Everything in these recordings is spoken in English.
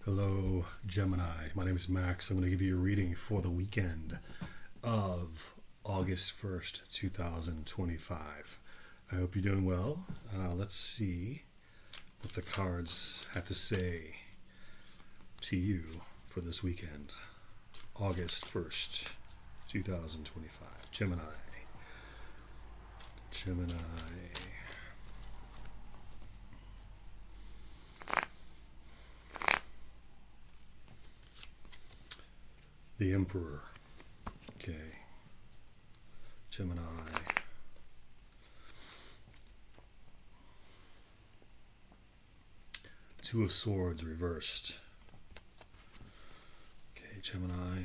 Hello, Gemini. My name is Max. I'm going to give you a reading for the weekend of August 1st, 2025. I hope you're doing well. Let's see what the cards have to say to you for this weekend. August 1st, 2025. Gemini. Gemini. The Emperor. Okay. Gemini. Two of Swords reversed. Okay, Gemini.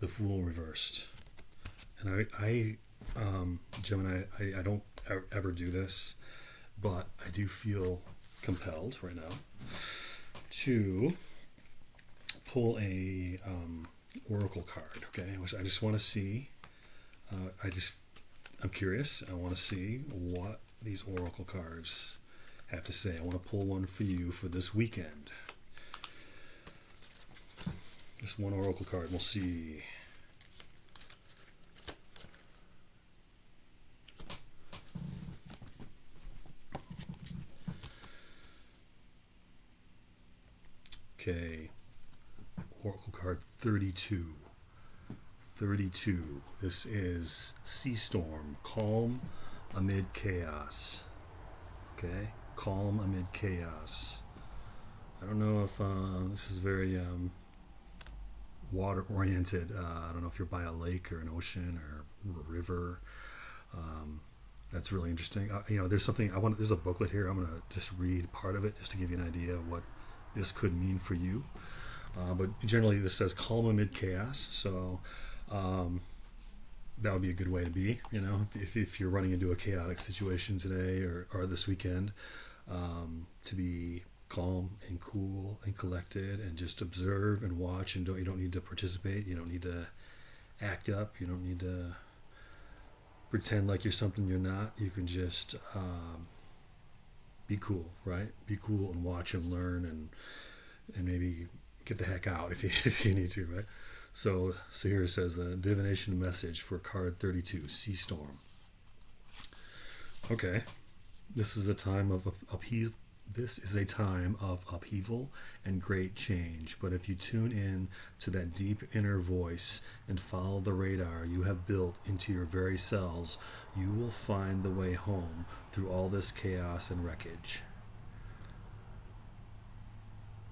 The Fool reversed. And Gemini, I don't ever do this, but I do feel compelled right now to pull a oracle card, okay, which I just want to see. I'm curious. I want to see what these oracle cards have to say. I want to pull one for you for this weekend. Just one oracle card. We'll see. Okay, Oracle card 32. 32. This is Sea Storm, calm amid chaos. Okay, calm amid chaos. I don't know if this is very water oriented. I don't know if you're by a lake or an ocean or a river. That's really interesting. There's something There's a booklet here. I'm gonna just read part of it just to give you an idea of what this could mean for you. But generally this says calm amid chaos, so that would be a good way to be, if you're running into a chaotic situation today or this weekend, to be calm and cool and collected and just observe and watch, and you don't need to participate, you don't need to act up, you don't need to pretend like you're something you're not. You can just be cool, right? Be cool and watch and learn and maybe get the heck out if you need to, right? So here it says the divination message for card 32, Sea Storm. Okay, this is a time of upheaval. This is a time of upheaval and great change, but if you tune in to that deep inner voice and follow the radar you have built into your very cells, you will find the way home through all this chaos and wreckage.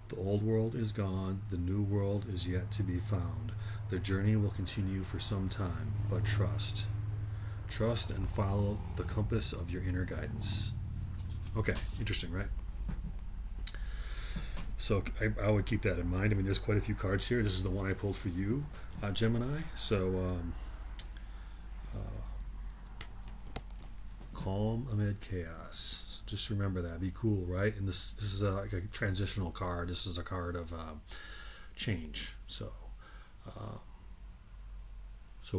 The old world is gone, the new world is yet to be found. The journey will continue for some time, but trust. Trust and follow the compass of your inner guidance. Okay, interesting, right? So I would keep that in mind. I mean, there's quite a few cards here. This is the one I pulled for you, Gemini. So calm amid chaos. So just remember that. Be cool, right? And this is like a transitional card. This is a card of change. So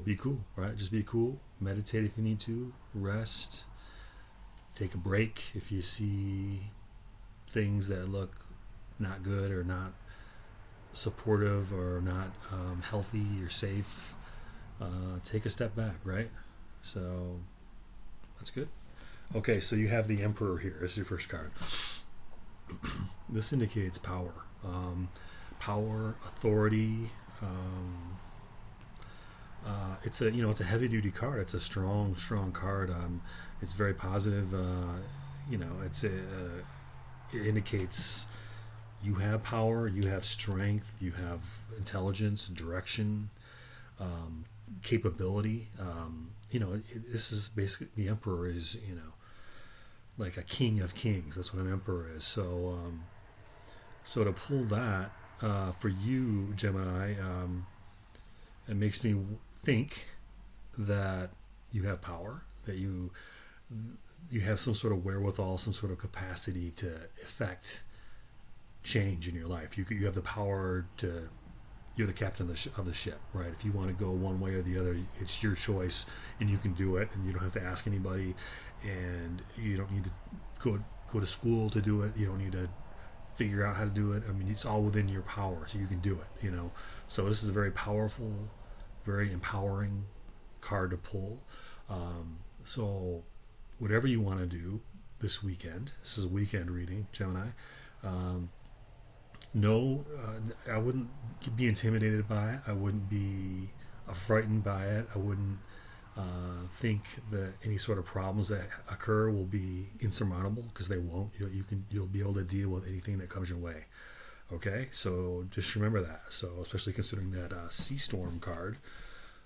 be cool, right? Just be cool. Meditate if you need to. Rest. Take a break if you see things that look not good or not supportive or not healthy or safe. Take a step back, right? So that's good. Okay, so you have the Emperor here. This is your first card. This indicates power, power, authority. It's a heavy duty card. It's a strong card. It's very positive. It indicates you have power, you have strength, you have intelligence, direction, capability. This is basically, the Emperor is, like a king of kings. That's what an emperor is. So to pull that for you, Gemini, it makes me think that you have power, that you have some sort of wherewithal, some sort of capacity to effect change in your life. You have the power to. You're the captain of the ship, right? If you want to go one way or the other, it's your choice, and you can do it, and you don't have to ask anybody, and you don't need to go go to school to do it. You don't need to figure out how to do it. I mean, it's all within your power, so you can do it. So this is a very powerful, very empowering card to pull. So whatever you want to do this weekend, this is a weekend reading, Gemini. No, I wouldn't be intimidated by it. I wouldn't be frightened by it. I wouldn't think that any sort of problems that occur will be insurmountable, because they won't. You'll be able to deal with anything that comes your way. Okay, so just remember that. So especially considering that Sea Storm card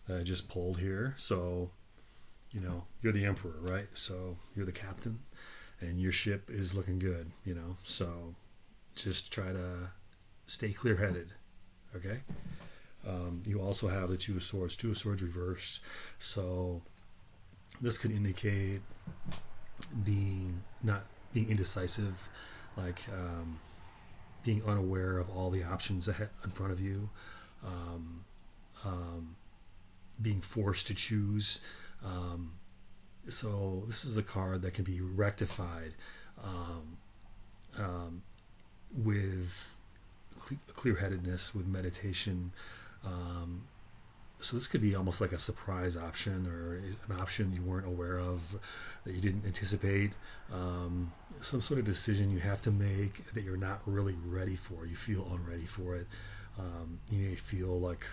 that I just pulled here. So you're the emperor, right? So you're the captain, and your ship is looking good. So just try to stay clear-headed. Okay. You also have the Two of Swords reversed. So this could indicate not being indecisive, like being unaware of all the options ahead in front of you, being forced to choose. So this is a card that can be rectified with clear-headedness, with meditation. So this could be almost like a surprise option, or an option you weren't aware of, that you didn't anticipate. Some sort of decision you have to make that you're not really ready for. You feel unready for it. You may feel like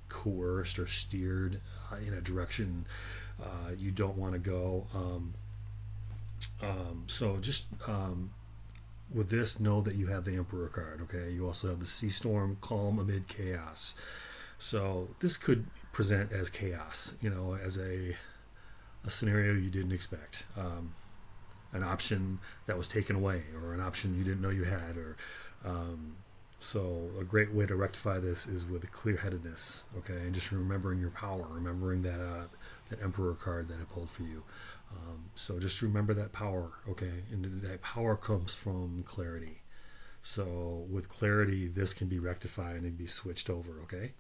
coerced or steered in a direction you don't want to go. So just with this, know that you have the Emperor card. Okay, you also have the Sea Storm, calm amid chaos. So this could present as chaos, as a scenario you didn't expect, an option that was taken away, or an option you didn't know you had, or so a great way to rectify this is with clear-headedness, okay, and just remembering your power, remembering that Emperor card that I pulled for you. So just remember that power, okay, and that power comes from clarity. So with clarity, this can be rectified and be switched over, okay?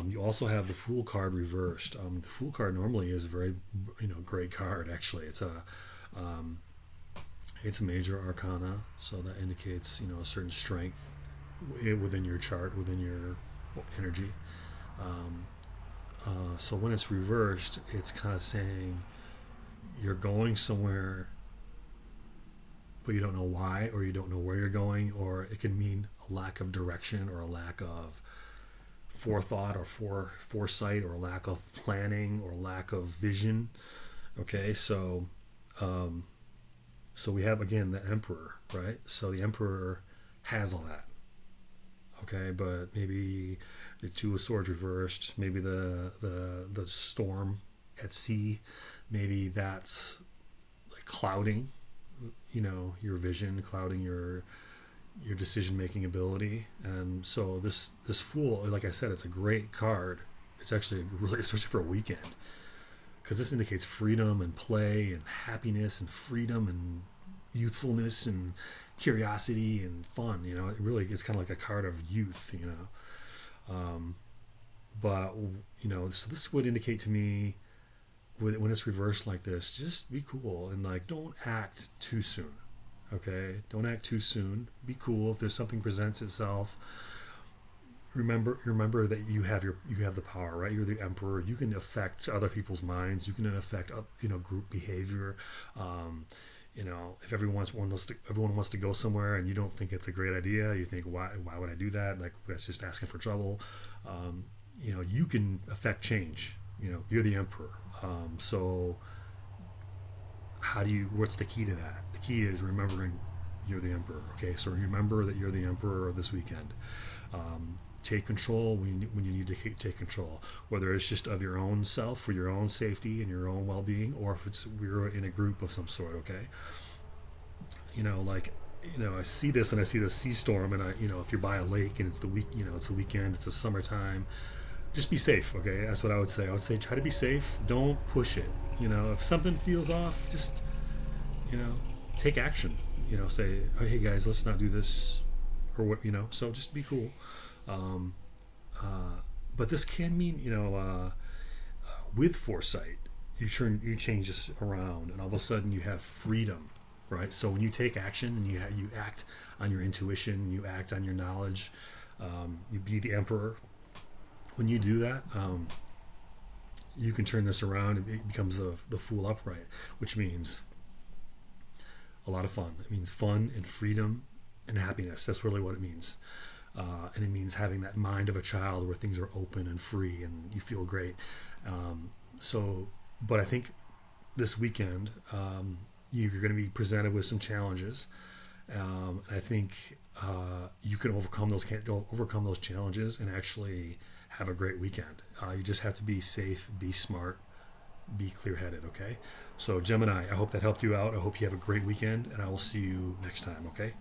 You also have the Fool card reversed. The Fool card normally is a very, great card. Actually, it's a major arcana, so that indicates a certain strength within your chart, within your energy. So when it's reversed, it's kind of saying you're going somewhere, but you don't know why, or you don't know where you're going, or it can mean a lack of direction, or a lack of forethought, or foresight, or a lack of planning, or lack of vision. Okay, so we have, again, the Emperor, right? So the Emperor has all that. Okay, but maybe the Two of Swords reversed, maybe the storm at sea, maybe that's like clouding, your vision, clouding your decision-making ability. And so this Fool, like I said, it's a great card. It's actually really, especially for a weekend, because this indicates freedom and play and happiness and freedom and youthfulness and curiosity and fun. It really is kind of like a card of youth. But so this would indicate to me, when it's reversed like this, just be cool and don't act too soon. Okay, don't act too soon. Be cool. If there's something presents itself, remember that you have the power, right? You're the Emperor. You can affect other people's minds. You can affect group behavior. If everyone wants to go somewhere and you don't think it's a great idea, you think, why would I do that? Like, that's just asking for trouble. You can affect change. You're the Emperor. So what's the key to that? The key is remembering you're the Emperor. Okay, so remember that you're the Emperor this weekend. Take control when you need to take control, whether it's just of your own self, for your own safety and your own well-being, or if we're in a group of some sort. Okay, I see this, and I see the Sea Storm, and if you're by a lake and it's the weekend, it's the summertime, just be safe. Okay, that's what I would say. I would say try to be safe. Don't push it. If something feels off, just take action. Say, oh, hey guys, let's not do this, or what. So just be cool. But this can mean, with foresight, you change this around, and all of a sudden you have freedom. right? So when you take action and you act on your intuition, you act on your knowledge, you be the emperor. When you do that, you can turn this around. It becomes the fool upright, which means a lot of fun. It means fun and freedom and happiness. That's really what it means. And it means having that mind of a child where things are open and free and you feel great. But I think this weekend, you're going to be presented with some challenges. I think you can overcome those challenges and actually have a great weekend. You just have to be safe, be smart, be clear-headed, okay? So Gemini, I hope that helped you out. I hope you have a great weekend, and I will see you next time, okay?